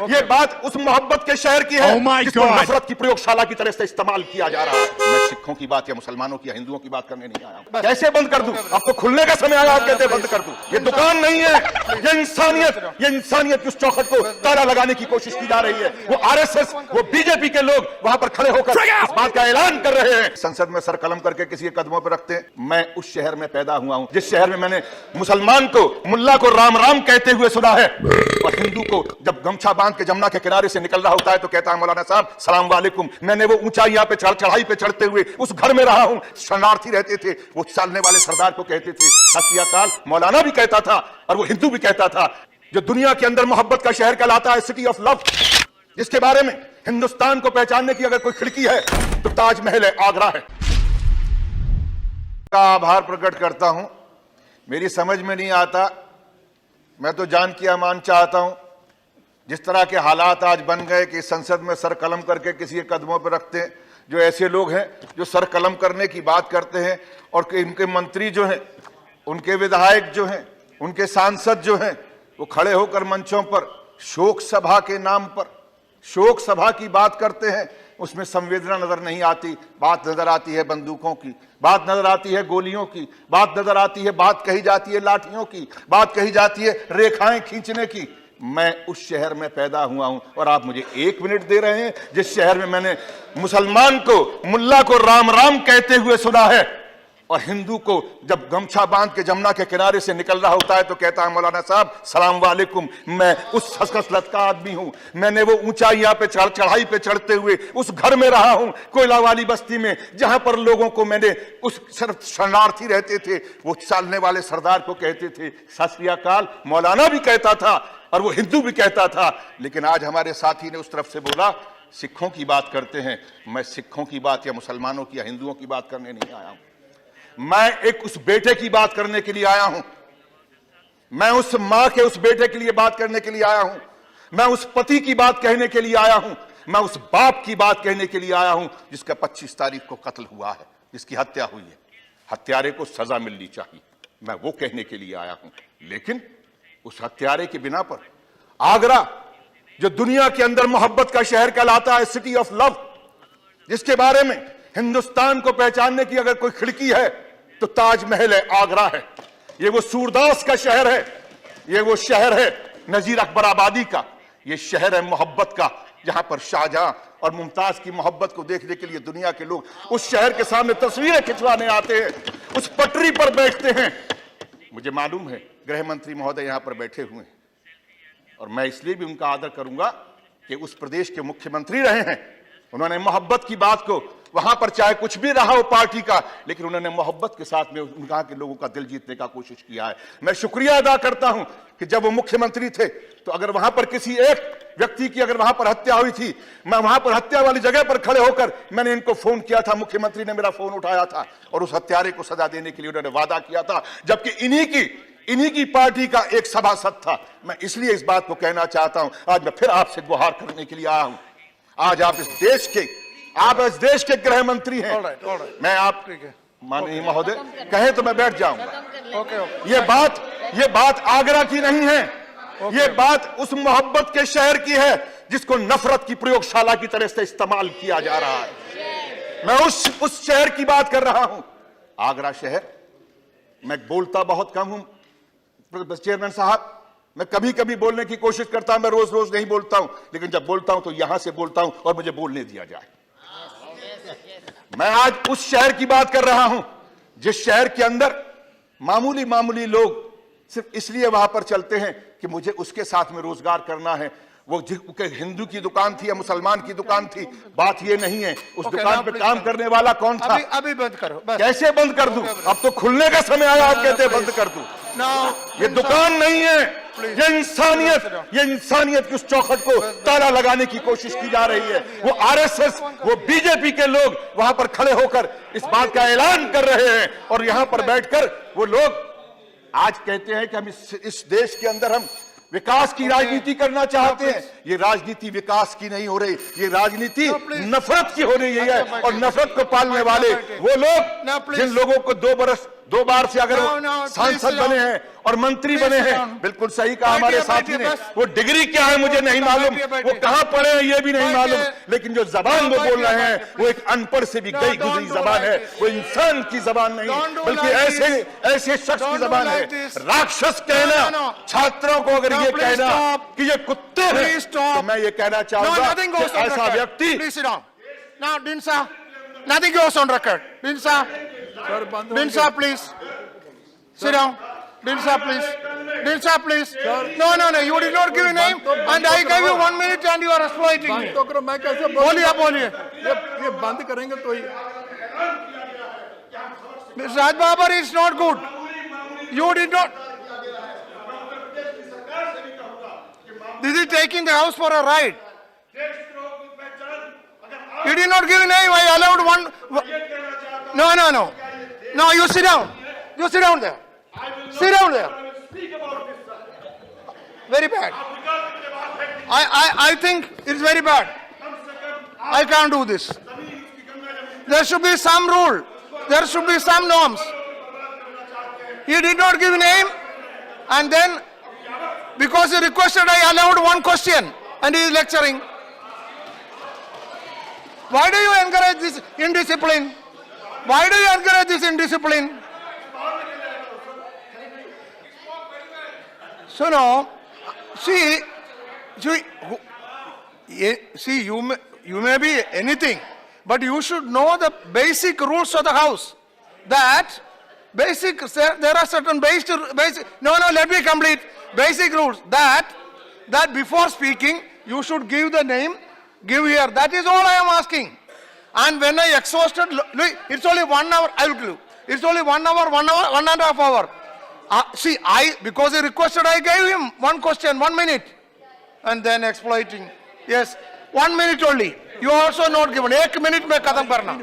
ये बात उस मोहब्बत के शहर की है जिसको नफरत की प्रयोगशाला की तरह से इस्तेमाल किया जा रहा है। मैं सिखों की बात या मुसलमानों की या हिंदुओं की बात करने नहीं आया। कैसे बंद कर दूं? अब तो खुलने का समय आया, आप कहते हैं बंद कर दूं। ये दुकान नहीं है, ये इंसानियत की उस चौखट को ताला लगाने की कोशिश की जा रही है। वो आरएसएस, वो बीजेपी के लोग वहां पर खड़े होकर इस बात का ऐलान कर रहे हैं। संसद में सर कलम करके किसी के कदमों पर रखते हैं। मैं उस शहर में पैदा हुआ हूं जिस शहर में मैंने मुसलमान को, मुल्ला को राम राम कहते हुए सुना है, और हिंदू को जब गमछा बांध के जमुना के किनारे से निकल रहा होता है तो कहता है मौलाना साहब सलाम वालेकुम। मैंने वो ऊंचाइयां पे चढ़ाई पे चढ़ते हुए उस घर में रहा हूं। शरणार्थी रहते थे, वो चलने वाले सरदार को कहते थे सत श्री अकाल। मौलाना भी कहता था और वो हिंदू भी कहता था। जो दुनिया के अंदर मोहब्बत का शहर कहलाता है, सिटी ऑफ लव, जिसके बारे में हिंदुस्तान को पहचानने की अगर कोई खिड़की है तो ताजमहल है, आगरा है। का आभार प्रकट करता हूं। मेरी समझ में नहीं आता, मैं तो जान की अमान चाहता हूं। जिस तरह के हालात आज बन गए कि संसद में सर कलम करके किसी के कदमों पर रखते हैं, जो ऐसे लोग हैं जो सर कलम करने की बात करते हैं, और इनके मंत्री जो हैं, उनके विधायक जो हैं, उनके सांसद जो हैं, वो खड़े होकर मंचों पर शोक सभा के नाम पर शोक सभा की बात करते हैं। उसमें संवेदना नजर नहीं आती, बात नजर आती है बंदूकों की, बात नजर आती है गोलियों की, बात नजर आती है, बात कही जाती है लाठियों की, बात कही जाती है रेखाएं खींचने की। मैं उस शहर में पैदा हुआ हूं और आप मुझे 1 मिनट दे रहे हैं जिस शहर में मैंने मुसलमान को, मुल्ला को राम राम कहते हुए सुना है, और हिंदू को जब गमछा बांध के जमुना के किनारे से निकल रहा होता है तो कहता है मौलाना साहब सलाम वालेकुम। मैं उस खसखस का आदमी हूं। मैंने वो ऊंचाइयां पे चढ़ाई पे चढ़ते हुए उस घर में रहा हूं, कोयला वाली बस्ती में, जहां पर लोगों को मैंने, उस शरणार्थी रहते थे, वो चलने वाले सरदार को कहते थे सत श्री अकाल। मौलाना भी कहता था और वो हिंदू भी कहता था। लेकिन आज हमारे साथी ने उस तरफ से बोला सिखों की बात करते हैं। मैं सिखों की बात या मुसलमानों की या हिंदुओं की बात करने नहीं आया हूं। मैं एक उस बेटे की बात करने के लिए आया हूं। मैं उस मां के उस बेटे के लिए बात करने के लिए आया हूं। मैं उस पति की बात कहने के लिए आया हूं। मैं उस बाप की बात कहने के लिए आया हूं जिसका 25 तारीख को कत्ल हुआ है, जिसकी हत्या हुई है। हत्यारे को सजा मिलनी चाहिए, मैं वो कहने के लिए आया हूं। लेकिन उस हत्यारे के बिना पर आगरा, जो दुनिया के अंदर मोहब्बत का शहर कहलाता है, सिटी ऑफ लव, जिसके बारे में हिंदुस्तान को पहचानने की अगर कोई खिड़की है तो ताजमहल है, आगरा है। ये वो सूरदास का शहर है, ये वो शहर है नजीर अकबर आबादी का, ये शहर है मोहब्बत का, जहां पर शाहजहां और मुमताज की मोहब्बत को देखने के लिए दुनिया के लोग उस शहर के सामने तस्वीरें खिंचवाने आते हैं, उस पटरी पर बैठते हैं। मुझे मालूम है गृह मंत्री महोदय यहां पर बैठे हुए हैं, और मैं इसलिए भी उनका आदर करूंगा कि उस प्रदेश के मुख्यमंत्री रहे हैं। उन्होंने मोहब्बत की बात को, वहां पर चाहे कुछ भी रहा हो पार्टी का, लेकिन उन्होंने मोहब्बत के साथ में वहां के लोगों का दिल जीतने का कोशिश किया है। मैं शुक्रिया अदा करता हूं कि जब वो मुख्यमंत्री थे तो अगर वहां पर किसी एक व्यक्ति की अगर वहां पर हत्या हुई थी, मैं वहां पर हत्या वाली जगह पर खड़े होकर मैंने इनको फोन किया था, मुख्यमंत्री ने मेरा फोन उठाया था और उस हत्यारे को सजा देने के लिए उन्होंने वादा किया था, जबकि इन्हीं की पार्टी का एक सभासद था। मैं इसलिए इस बात को कहना चाहता हूं, आज मैं फिर आपसे गुहार करने के लिए आया हूं। आज आप इस देश के गृह मंत्री हैं। मैं आप माननीय महोदय कहें तो मैं बैठ जाऊंगा। ये बात आगरा की नहीं है, ये बात उस मोहब्बत के शहर की है जिसको नफरत की प्रयोगशाला की तरह से इस्तेमाल किया जा रहा है। मैं उस शहर की बात कर रहा हूं, आगरा शहर। मैं बोलता बहुत कम हूं चेयरमैन साहब, मैं कभी कभी बोलने की कोशिश करता हूं, मैं रोज रोज नहीं बोलता हूं, लेकिन जब बोलता हूं तो यहां से बोलता हूं और मुझे बोलने दिया जाए। मैं आज उस शहर की बात कर रहा हूं जिस शहर के अंदर मामूली लोग सिर्फ इसलिए वहां पर चलते हैं कि मुझे उसके साथ में रोजगार करना है। वो हिंदू की दुकान थी या मुसलमान की दुकान थी, बात ये नहीं है। उस दुकान पे काम करने वाला कौन था? अभी बंद करो। कैसे बंद कर दूं? अब तो खुलने का समय आया, आप कहते हैं बंद कर दूं। ये दुकान नहीं है, ये इंसानियत की उस चौखट को ताला लगाने की कोशिश की जा रही है। वो आरएसएस, वो बीजेपी के लोग वहां पर खड़े होकर इस बात का ऐलान कर रहे हैं, और यहां पर बैठकर वो लोग आज कहते हैं कि हम इस देश के अंदर हम विकास की राजनीति करना चाहते हैं। ये राजनीति विकास की नहीं हो रही, ये राजनीति No, please. नफरत की हो रही है। बैठिए, और नफरत को पालने वाले बैठिए। वो No, लोग please. जिन लोगों को 2 बार से अगर No, no, please सांसद sit down. बने हैं और मंत्री Please बने sit हैं, down. बिल्कुल सही कहा हमारे बैठिए, साथी ने। बैठिए, बस। वो डिग्री क्या है मुझे नहीं मालूम, बैठिए। वो कहां पढ़े हैं ये भी नहीं बैठिए। मालूम, लेकिन जो जबान वो बोल रहे हैं बैठिए, वो एक अनपढ़ से भी No, गई don't गुजरी do जबान like है, this. वो इंसान की जबान नहीं, Don't do बल्कि like ऐसे शख्स की Don't do जबान है। like this. राक्षस कहना, No, no, no. छात्रों को अगर No, ये please कहना stop. कि ये कुत्ते हैं, Please stop. तो मैं ये कहना No, चाहूंगा nothing कि goes on ऐसा record. व्यक्ति Please sit down. Now, Dinsa, nothing goes on record. Dinsa, sir बंद हो Dinsa, please. Sit down. Dinsa, please. Dinsa, please. No, you did not give a name, and I gave you 1 minute, and you are exploiting बंद me. तो करो, मैं कैसे बोलिए, आप बोलिए. ये बंद करेंगे तो ही Mr. Raj Babar is not good. You did not. This is taking the house for a ride. You did not give a name. I allowed one. No. No, you sit down. You sit down there. Sit down there. Very bad. I think it's very bad. I can't do this. There should be some rule. There should be some norms. He did not give a name, and then because he requested, I allowed one question, and he is lecturing. Why do you encourage this indiscipline? Why do you encourage this indiscipline? So now, see, you may be anything, but you should know the basic rules of the house. That there are certain basic. No, let me complete. Basic rules that before speaking you should give the name, give here. That is all I am asking. And when I exhausted, look, it's only 1 hour. I will give you. It's only 1 hour, 1.5 hours. See, because he requested, I gave him one question, 1 minute, and then exploiting. Yes, 1 minute only. You also not given. 1 minute में खत्म करना.